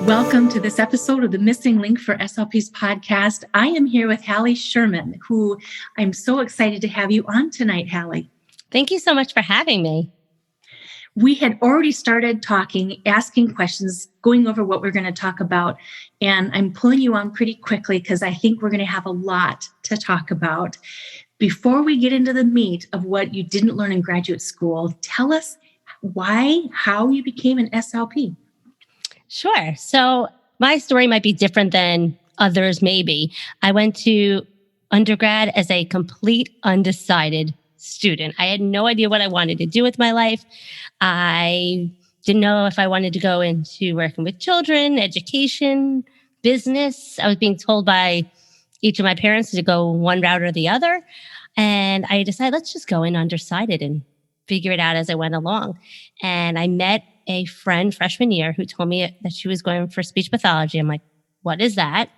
Welcome to this episode of the Missing Link for SLP's podcast. I am here with Hallie Sherman, who I'm so excited to have you on tonight, Hallie. Thank you so much for having me. We had already started talking, asking questions, going over what we're going to talk about, and I'm pulling you on pretty quickly because I think we're going to have a lot to talk about. Before we get into the meat of what you didn't learn in graduate school, tell us how you became an SLP. Sure. So my story might be different than others, maybe. I went to undergrad as a complete undecided student. I had no idea what I wanted to do with my life. I didn't know if I wanted to go into working with children, education, business. I was being told by each of my parents to go one route or the other. And I decided, let's just go in undecided and figure it out as I went along. And I met a friend freshman year who told me that she was going for speech pathology. I'm like, what is that?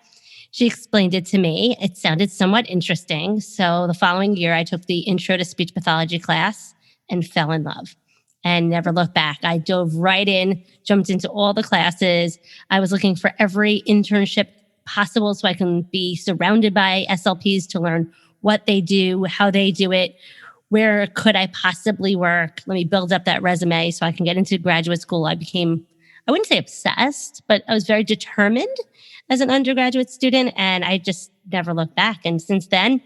She explained it to me. It sounded somewhat interesting. So the following year, I took the intro to speech pathology class and fell in love and never looked back. I dove right in, jumped into all the classes. I was looking for every internship possible so I can be surrounded by SLPs to learn what they do, how they do it. Where could I possibly work? Let me build up that resume so I can get into graduate school. I wouldn't say obsessed, but I was very determined as an undergraduate student, and I just never looked back. And since then,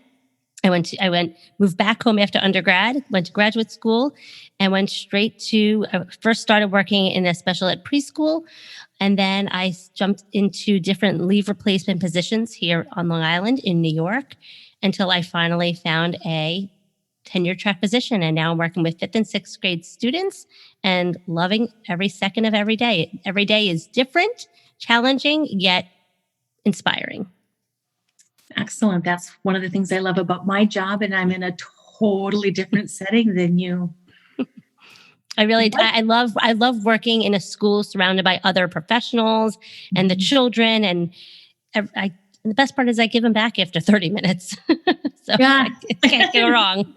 moved back home after undergrad, went to graduate school, and went straight to, I first started working in a special ed preschool, and then I jumped into different leave replacement positions here on Long Island in New York until I finally found a tenure track position. And now I'm working with 5th and 6th grade students and loving every second of every day. Every day is different, challenging, yet inspiring. Excellent. That's one of the things I love about my job. And I'm in a totally different setting than you. I love working in a school surrounded by other professionals and the children. And the best part is I give them back after 30 minutes. So yeah. I can't go wrong.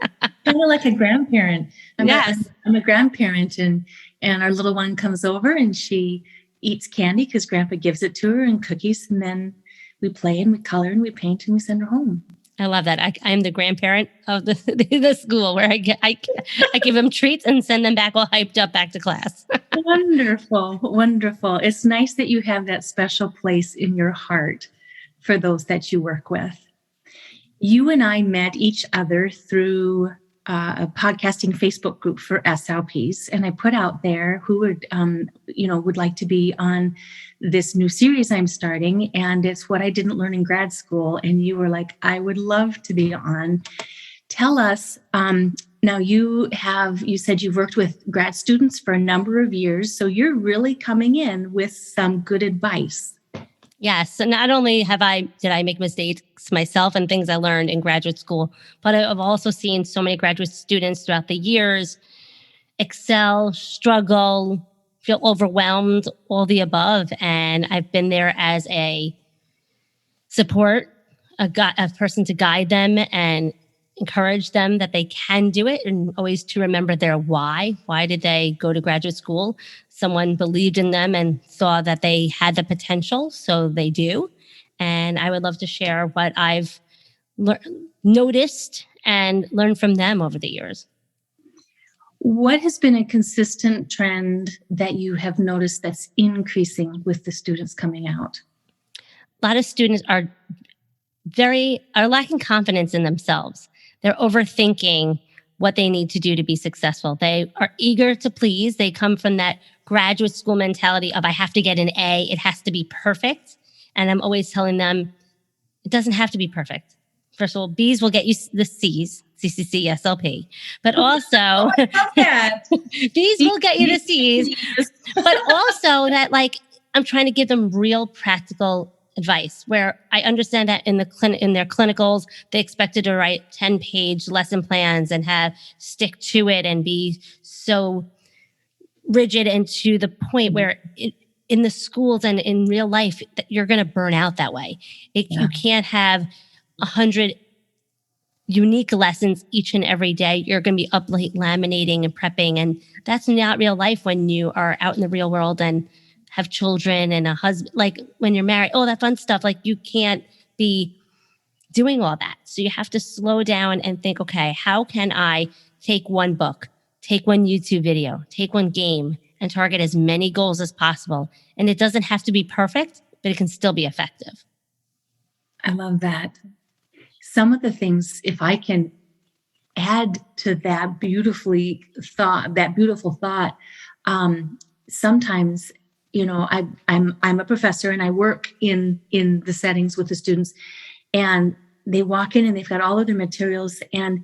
Kind of like a grandparent. Yes. I'm a grandparent and our little one comes over and she eats candy because grandpa gives it to her and cookies. And then we play and we color and we paint and we send her home. I love that. I'm the grandparent of the school where I give them treats and send them back all hyped up back to class. Wonderful. Wonderful. It's nice that you have that special place in your heart for those that you work with. You and I met each other through a podcasting Facebook group for SLPs, and I put out there who would like to be on this new series I'm starting, and it's what I didn't learn in grad school. And you were like, I would love to be on. Tell us. Now you said you've worked with grad students for a number of years, so you're really coming in with some good advice. Yes. So not only did I make mistakes myself and things I learned in graduate school, but I've also seen so many graduate students throughout the years excel, struggle, feel overwhelmed, all the above. And I've been there as a support, a person to guide them and encourage them that they can do it, and always to remember their why. Why did they go to graduate school? Someone believed in them and saw that they had the potential, so they do. And I would love to share what I've noticed and learned from them over the years. What has been a consistent trend that you have noticed that's increasing with the students coming out? A lot of students are lacking confidence in themselves. They're overthinking what they need to do to be successful. They are eager to please. They come from that graduate school mentality of I have to get an A. It has to be perfect. And I'm always telling them it doesn't have to be perfect. First of all, B's will get you the C's, CCC, SLP. But also, B's will get you the C's. But also that I'm trying to give them real practical advice, where I understand that in their clinicals, they expected to write 10-page lesson plans and stick to it and be so rigid and to the point where in the schools and in real life, that you're going to burn out that way. You can't have 100 unique lessons each and every day. You're going to be up late laminating and prepping. And that's not real life when you are out in the real world and have children and a husband, like when you're married, all that fun stuff, like you can't be doing all that. So you have to slow down and think, okay, how can I take one book, take one YouTube video, take one game, and target as many goals as possible? And it doesn't have to be perfect, but it can still be effective. I love that. Some of the things, if I can add to that beautiful thought, sometimes, I'm a professor and I work in the settings with the students, and they walk in and they've got all of their materials and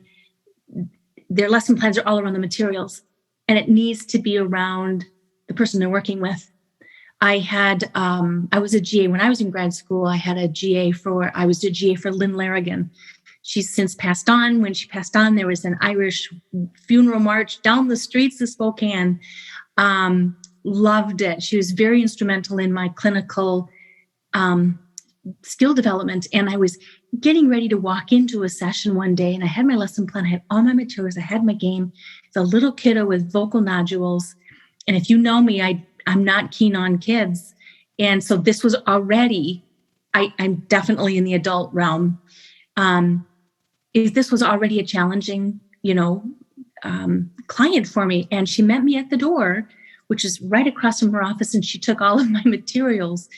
their lesson plans are all around the materials, and it needs to be around the person they're working with. I was a GA when I was in grad school. I was a GA for Lynn Larrigan. She's since passed on. When she passed on, there was an Irish funeral march down the streets of Spokane. Loved it. She was very instrumental in my clinical skill development. And I was getting ready to walk into a session one day, and I had my lesson plan. I had all my materials. I had my game. It's a little kiddo with vocal nodules. And if you know me, I'm not keen on kids. And so this was already, I'm definitely in the adult realm. This was already a challenging, client for me. And she met me at the door, which is right across from her office. And she took all of my materials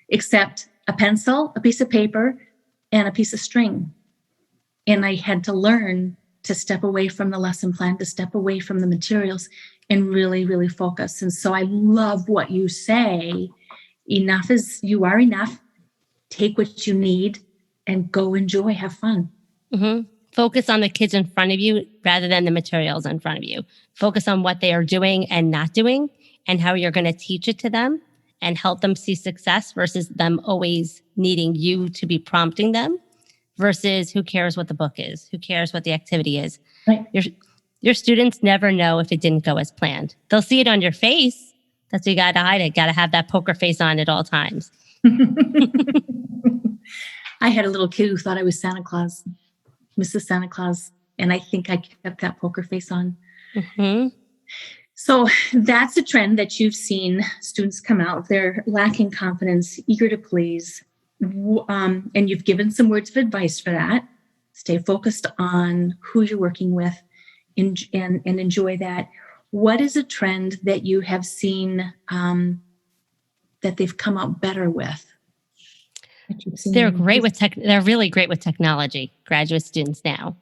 except a pencil, a piece of paper, and a piece of string. And I had to learn to step away from the lesson plan, to step away from the materials and really, really focus. And so I love what you say. You are enough. Take what you need and go enjoy, have fun. Mm-hmm. Focus on the kids in front of you rather than the materials in front of you. Focus on what they are doing and not doing and how you're going to teach it to them and help them see success versus them always needing you to be prompting them versus who cares what the book is, who cares what the activity is. Right. Your students never know if it didn't go as planned. They'll see it on your face. That's what you got to hide it. Got to have that poker face on at all times. I had a little kid who thought I was Santa Claus, Mrs. Santa Claus, and I think I kept that poker face on. Mm-hmm. So that's a trend that you've seen students come out. They're lacking confidence, eager to please, and you've given some words of advice for that. Stay focused on who you're working with and enjoy that. What is a trend that you have seen that they've come out better with? They're great with They're really great with technology. Graduate students now,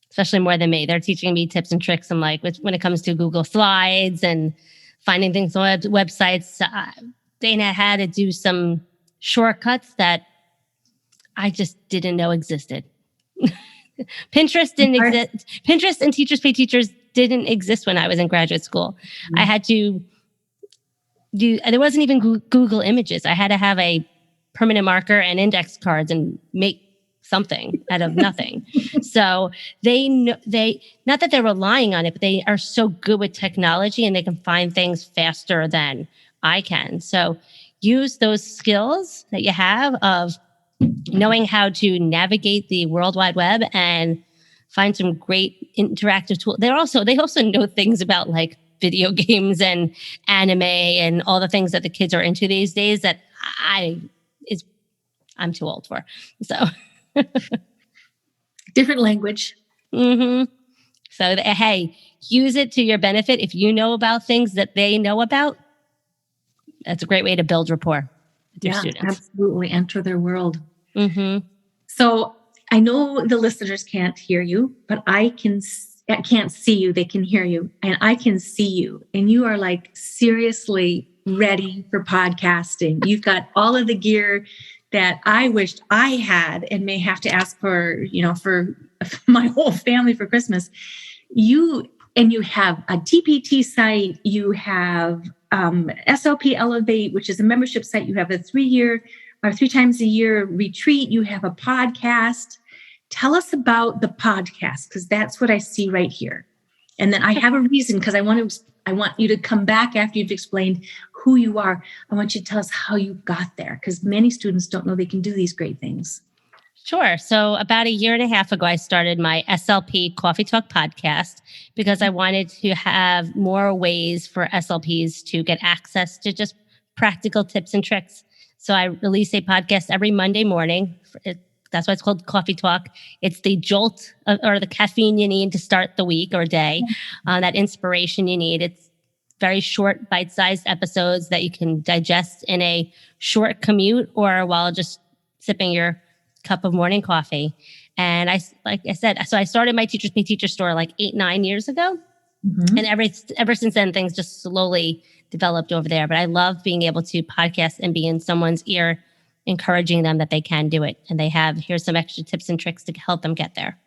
especially more than me. They're teaching me tips and tricks. I'm like, when it comes to Google Slides and finding things on websites, Dana had to do some shortcuts that I just didn't know existed. Pinterest didn't exist. Pinterest and Teachers Pay Teachers didn't exist when I was in graduate school. Mm-hmm. I had to there wasn't even Google Images. I had to have a permanent marker and index cards and make something out of nothing. So they not that they're relying on it, but they are so good with technology and they can find things faster than I can. So use those skills that you have of knowing how to navigate the World Wide Web and find some great interactive tools. They also know things about like video games and anime and all the things that the kids are into these days that I'm too old for. So different language. Mm-hmm. So hey, use it to your benefit. If you know about things that they know about, that's a great way to build rapport with your students. Absolutely. Enter their world. Mm-hmm. So I know the listeners can't hear you, but I can't see you. They can hear you, and I can see you. And you are like seriously ready for podcasting. You've got all of the gear that I wished I had and may have to ask for my whole family for Christmas. You have a TPT site. You have SLP Elevate, which is a membership site. You have a 3 times a year retreat. You have a podcast. Tell us about the podcast, because that's what I see right here. And then I have a reason, because I want you to come back after you've explained who you are. I want you to tell us how you got there, because many students don't know they can do these great things. Sure. So about a year and a half ago, I started my SLP Coffee Talk podcast because I wanted to have more ways for SLPs to get access to just practical tips and tricks. So I release a podcast every Monday morning. That's why it's called Coffee Talk. It's the jolt or the caffeine you need to start the week or day, that inspiration you need. It's very short, bite-sized episodes that you can digest in a short commute or while just sipping your cup of morning coffee. And like I said, so I started my Teachers Pay Teacher store like 8-9 years ago. Mm-hmm. And ever since then, things just slowly developed over there. But I love being able to podcast and be in someone's ear, encouraging them that they can do it. And here's some extra tips and tricks to help them get there.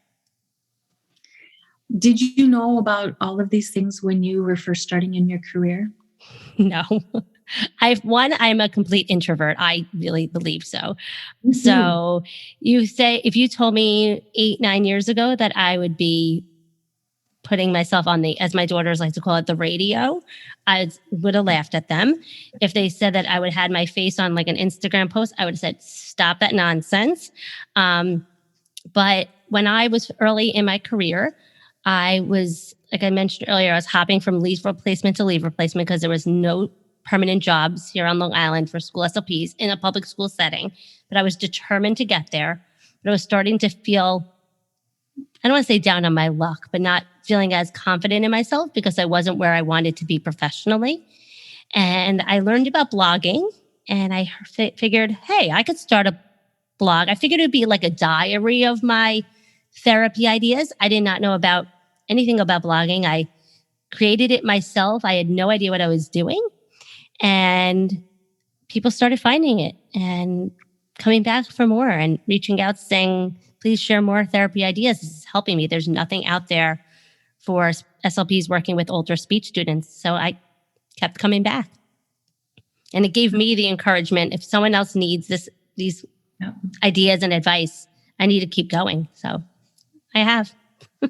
Did you know about all of these things when you were first starting in your career? No. I'm a complete introvert. I really believe so. Mm-hmm. So if you told me 8-9 years ago that I would be putting myself on as my daughters like to call it, the radio, I would have laughed at them. If they said that I would have had my face on like an Instagram post, I would have said, stop that nonsense. But when I was early in my career, I was, like I mentioned earlier, I was hopping from leave replacement to leave replacement because there was no permanent jobs here on Long Island for school SLPs in a public school setting. But I was determined to get there. But I was starting to feel, I don't want to say down on my luck, but not feeling as confident in myself because I wasn't where I wanted to be professionally. And I learned about blogging and I figured, hey, I could start a blog. I figured it would be like a diary of my therapy ideas. I did not know about anything about blogging. I created it myself. I had no idea what I was doing. And people started finding it and coming back for more and reaching out saying, please share more therapy ideas. This is helping me. There's nothing out there for SLPs working with older speech students. So I kept coming back. And it gave me the encouragement. If someone else needs these ideas and advice, I need to keep going. So I have.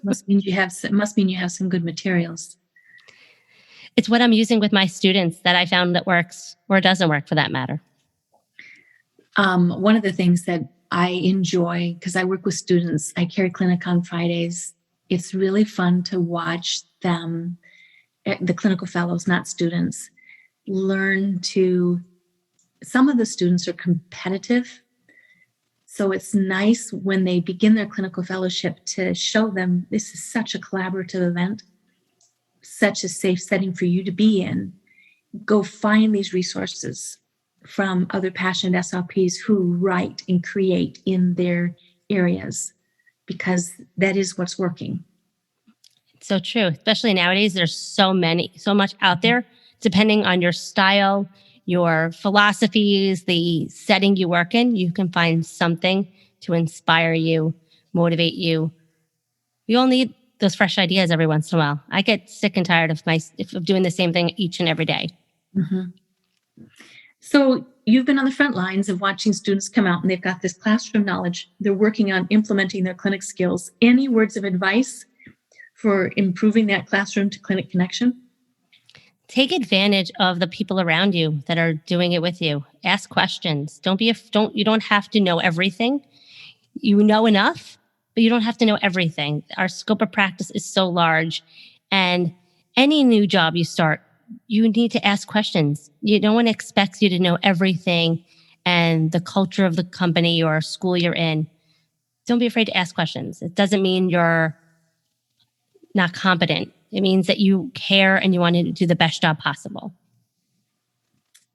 Must mean you have some good materials. It's what I'm using with my students that I found that works or doesn't work for that matter. One of the things that I enjoy, because I work with students, I carry clinic on Fridays. It's really fun to watch them, the clinical fellows, not students, learn to, some of the students are competitive. So it's nice when they begin their clinical fellowship to show them this is such a collaborative event, such a safe setting for you to be in. Go find these resources from other passionate SLPs who write and create in their areas, because that is what's working. It's so true. Especially nowadays, there's so much out there, depending on your style, your philosophies, the setting you work in, you can find something to inspire you, motivate you. We all need those fresh ideas every once in a while. I get sick and tired of doing the same thing each and every day. Mm-hmm. So you've been on the front lines of watching students come out and they've got this classroom knowledge. They're working on implementing their clinic skills. Any words of advice for improving that classroom to clinic connection? Take advantage of the people around you that are doing it with you. Ask questions. You don't have to know everything. You know enough, but you don't have to know everything. Our scope of practice is so large, and any new job you start, you need to ask questions. No one expects you to know everything and the culture of the company or school you're in. Don't be afraid to ask questions. It doesn't mean you're not competent. It means that you care and you want to do the best job possible.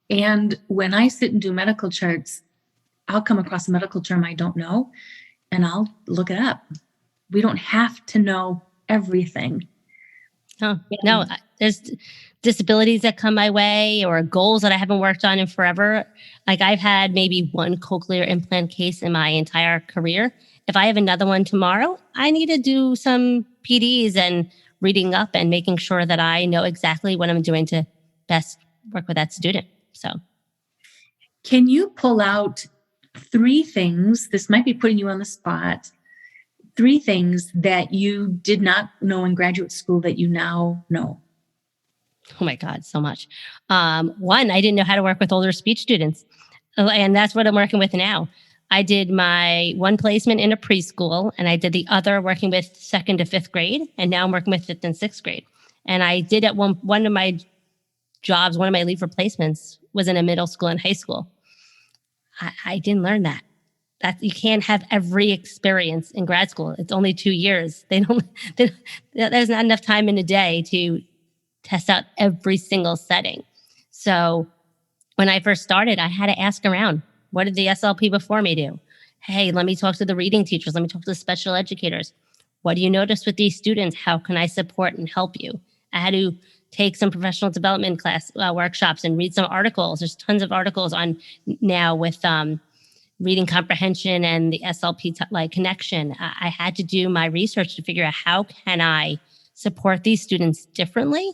And when I sit and do medical charts, I'll come across a medical term I don't know, and I'll look it up. We don't have to know everything. Oh, no, there's disabilities that come my way or goals that I haven't worked on in forever. Like I've had maybe one cochlear implant case in my entire career. If I have another one tomorrow, I need to do some PDs and reading up and making sure that I know exactly what I'm doing to best work with that student. So, can you pull out 3 things? This might be putting you on the spot. 3 things that you did not know in graduate school that you now know. Oh my God, so much. One, I didn't know how to work with older speech students. And that's what I'm working with now. I did my one placement in a preschool, and I did the other working with 2nd to 5th grade. And now I'm working with 5th and 6th grade. And I did at one of my jobs, one of my leave replacements was in a middle school and high school. I didn't learn that. That you can't have every experience in grad school. It's only 2 years. There's not enough time in a day to test out every single setting. So when I first started, I had to ask around. What did the SLP before me do? Hey, let me talk to the reading teachers. Let me talk to the special educators. What do you notice with these students? How can I support and help you? I had to take some professional development class workshops and read some articles. There's tons of articles on now with reading comprehension and the SLP connection. I had to do my research to figure out how can I support these students differently,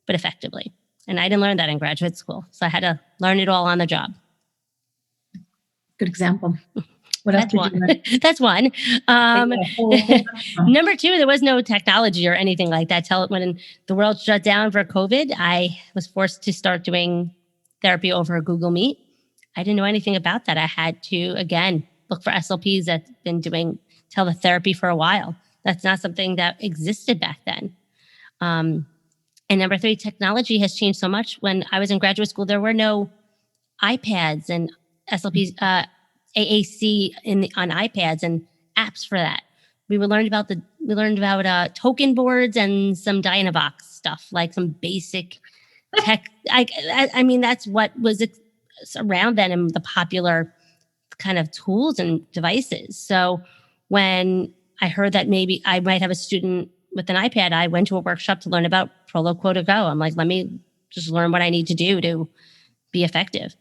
but effectively. And I didn't learn that in graduate school. So I had to learn it all on the job. Good example. What else That's one. That's one. Number two, there was no technology or anything like that. When the world shut down for COVID, I was forced to start doing therapy over Google Meet. I didn't know anything about that. I had to, again, look for SLPs that's been doing teletherapy for a while. That's not something that existed back then. And number three, technology has changed so much. When I was in graduate school, there were no iPads and SLPs, AAC on iPads and apps for that. We learned about token boards and some Dynavox stuff, like some basic tech. I mean, that's what was around then and the popular kind of tools and devices. So when I heard that maybe I might have a student with an iPad, I went to a workshop to learn about Prolo Quota Go. I'm like, let me just learn what I need to do to be effective.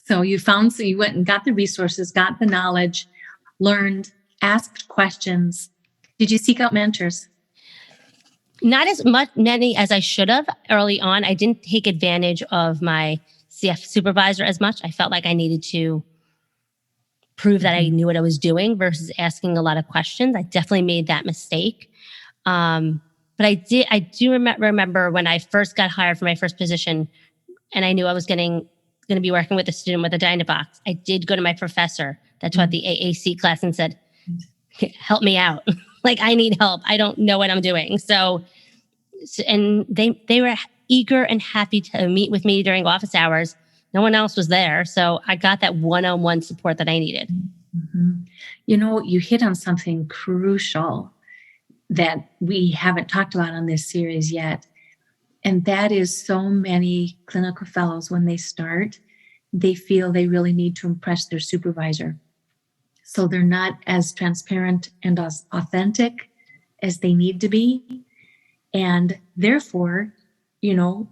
So you went and got the resources, got the knowledge, learned, asked questions. Did you seek out mentors? Not as many as I should have early on. I didn't take advantage of my CF supervisor as much. I felt like I needed to prove that I knew what I was doing versus asking a lot of questions. I definitely made that mistake. But I do remember when I first got hired for my first position and I knew I was going to be working with a student with a Dynavox. I did go to my professor that taught the AAC class and said, help me out. Like, I need help. I don't know what I'm doing. So and they were eager and happy to meet with me during office hours. No one else was there. So I got that one-on-one support that I needed. Mm-hmm. You know, you hit on something crucial that we haven't talked about on this series yet. And that is so many clinical fellows, when they start, they feel they really need to impress their supervisor. So they're not as transparent and as authentic as they need to be. And therefore, you know,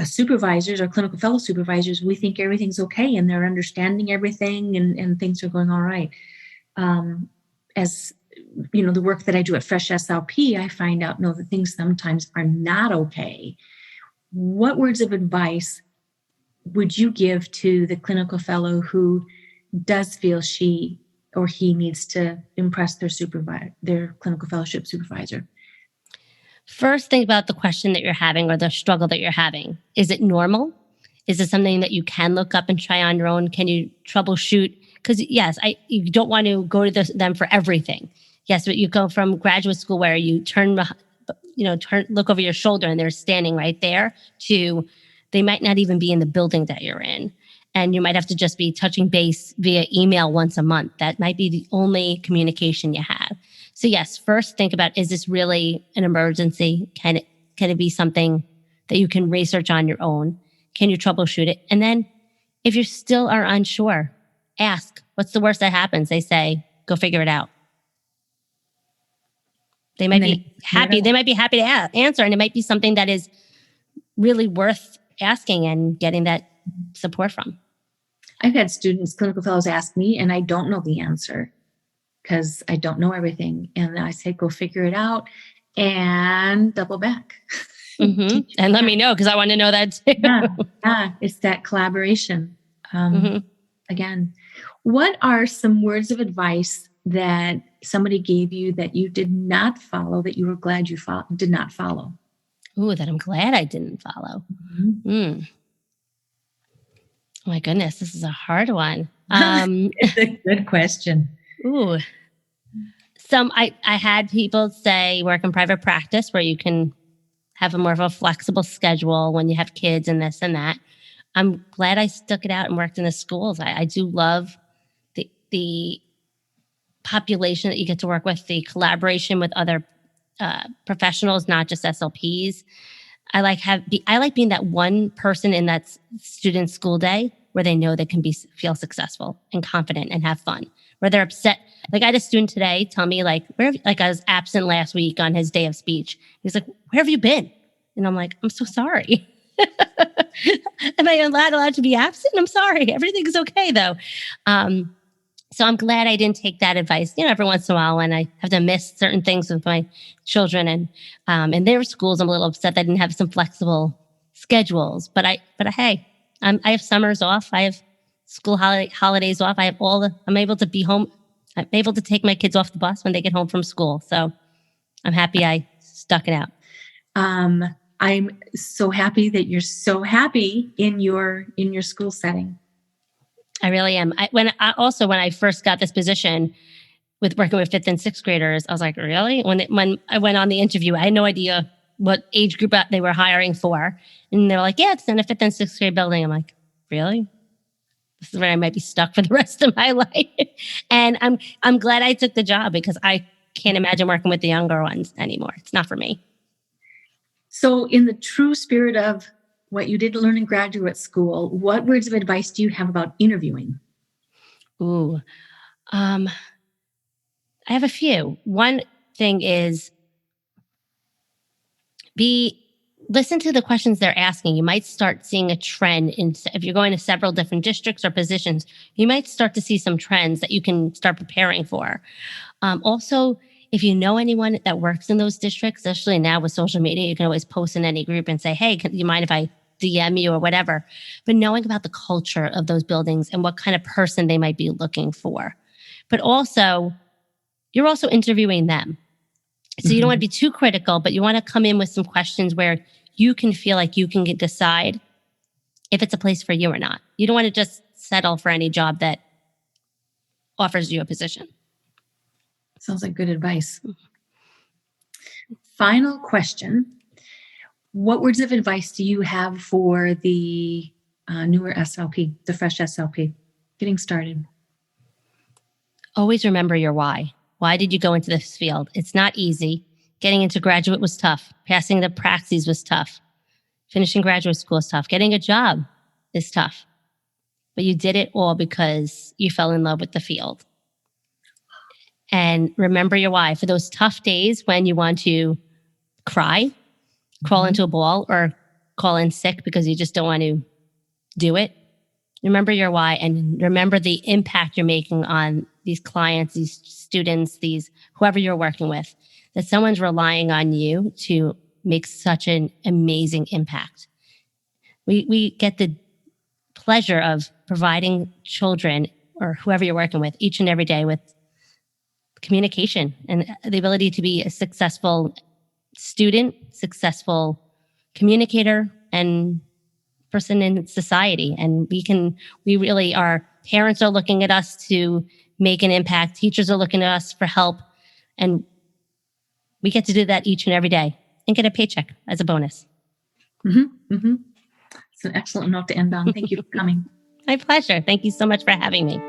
supervisors or clinical fellow supervisors, we think everything's okay and they're understanding everything and things are going all right. As you know, the work that I do at Fresh SLP, I find out, no, that things sometimes are not okay. What words of advice would you give to the clinical fellow who does feel she or he needs to impress their clinical fellowship supervisor? First, think about the question that you're having or the struggle that you're having. Is it normal? Is it something that you can look up and try on your own? Can you troubleshoot? Because yes, you don't want to go to them for everything. Yes, but you go from graduate school where you look over your shoulder and they're standing right there to they might not even be in the building that you're in. And you might have to just be touching base via email once a month. That might be the only communication you have. So yes, first think about, is this really an emergency? Can it be something that you can research on your own? Can you troubleshoot it? And then if you still are unsure, ask, what's the worst that happens? They say, go figure it out. They might be happy. They might be happy to answer, and it might be something that is really worth asking and getting that support from. I've had students, clinical fellows, ask me, and I don't know the answer because I don't know everything. And I say, go figure it out and double back. Mm-hmm. And let me know, because I want to know that too. Yeah, it's that collaboration. Again, what are some words of advice that somebody gave you that you did not follow, that you were glad you did not follow? Ooh, that I'm glad I didn't follow. Oh my goodness, this is a hard one. It's a good question. Ooh. I had people say work in private practice where you can have a more of a flexible schedule when you have kids and this and that. I'm glad I stuck it out and worked in the schools. I do love the population that you get to work with, the collaboration with other professionals, not just SLPs. I like being that one person in that student school day where they know they can feel successful and confident and have fun. Where they're upset. Like I had a student today tell me like I was absent last week on his day of speech. He's like, "Where have you been?" And I'm like, "I'm so sorry." Am I allowed to be absent? I'm sorry. Everything is okay though. So I'm glad I didn't take that advice. Every once in a while when I have to miss certain things with my children and in their schools, I'm a little upset that I didn't have some flexible schedules. But hey, I have summers off. I have school holidays off. I'm able to be home. I'm able to take my kids off the bus when they get home from school. So I'm happy I stuck it out. I'm so happy that you're so happy in your school setting. I really am. When I first got this position with working with 5th and 6th graders, I was like, really? When I went on the interview, I had no idea what age group they were hiring for. And they were like, yeah, it's in a 5th and 6th grade building. I'm like, really? This is where I might be stuck for the rest of my life. And I'm glad I took the job because I can't imagine working with the younger ones anymore. It's not for me. So in the true spirit of what you did learn in graduate school, what words of advice do you have about interviewing? Ooh, I have a few. One thing is listen to the questions they're asking. You might start seeing a trend if you're going to several different districts or positions, you might start to see some trends that you can start preparing for. Also, if you know anyone that works in those districts, especially now with social media, you can always post in any group and say, hey, do you mind if I DM you or whatever? But knowing about the culture of those buildings and what kind of person they might be looking for. But also, you're also interviewing them. So you don't want to be too critical, but you want to come in with some questions where you can feel like you can decide if it's a place for you or not. You don't want to just settle for any job that offers you a position. Sounds like good advice. Final question. What words of advice do you have for the newer SLP, the fresh SLP, getting started? Always remember your why. Why did you go into this field? It's not easy. Getting into graduate was tough. Passing the praxis was tough. Finishing graduate school is tough. Getting a job is tough. But you did it all because you fell in love with the field. And remember your why. For those tough days when you want to cry, crawl into a ball, or call in sick because you just don't want to do it, remember your why and remember the impact you're making on these clients, these students, whoever you're working with, that someone's relying on you to make such an amazing impact. We get the pleasure of providing children or whoever you're working with each and every day with communication and the ability to be a successful student, successful communicator, and person in society. And our parents are looking at us to make an impact. Teachers are looking at us for help. And we get to do that each and every day and get a paycheck as a bonus. It's an excellent note to end on. Thank you for coming. My pleasure. Thank you so much for having me.